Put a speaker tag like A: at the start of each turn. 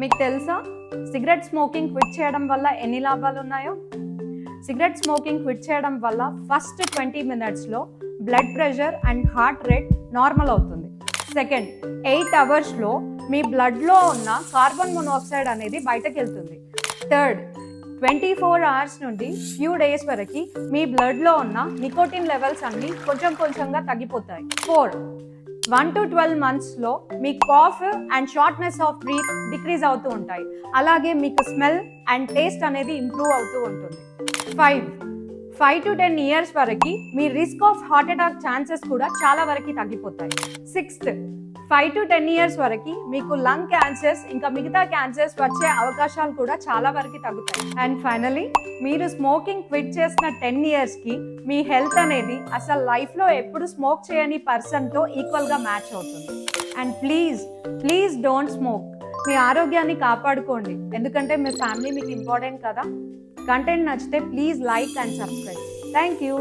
A: మీకు తెలుసా cigarette smoking quit చేయడం వల్ల ఎన్ని లాభాలు ఉన్నాయో? సిగరెట్ స్మోకింగ్ క్విట్ చేయడం వల్ల ఫస్ట్ 20 minutesలో blood pressure and heart rate normal అవుతుంది. సెకండ్, 8 hours మీ బ్లడ్లో ఉన్న కార్బన్ మోనాక్సైడ్ అనేది బయటకు వెళ్తుంది. థర్డ్, 24 hours నుండి ఫ్యూ డేస్ వరకు మీ బ్లడ్లో ఉన్న నికోటిన్ లెవెల్స్ అన్ని కొంచెంగా తగ్గిపోతాయి. 4, 1 to 12 monthsలో మీ cough and shortness of breath decrease అవుతూ ఉంటాయి. అలాగే మీకు స్మెల్ అండ్ టేస్ట్ అనేది ఇంప్రూవ్ అవుతూ ఉంటుంది. 5 to 10 years వరకు మీ risk of heart attack chances కూడా చాలా వరకు తగ్గిపోతాయి. 6th, 5 to 10 years వరకు మీకు లంగ్ క్యాన్సర్స్ ఇంకా మిగతా క్యాన్సర్స్ వచ్చే అవకాశాలు కూడా చాలా వరకు తగ్గుతాయి. అండ్ ఫైనలీ, మీరు స్మోకింగ్ క్విట్ చేసిన 10 yearsకి మీ హెల్త్ అనేది అసలు లైఫ్లో ఎప్పుడు స్మోక్ చేయని పర్సన్తో ఈక్వల్గా మ్యాచ్ అవుతుంది. And please don't smoke. మీ ఆరోగ్యాన్ని కాపాడుకోండి, ఎందుకంటే మీ ఫ్యామిలీ మీకు ఇంపార్టెంట్ కదా. కంటెంట్ నచ్చితే please like and subscribe. Thank you.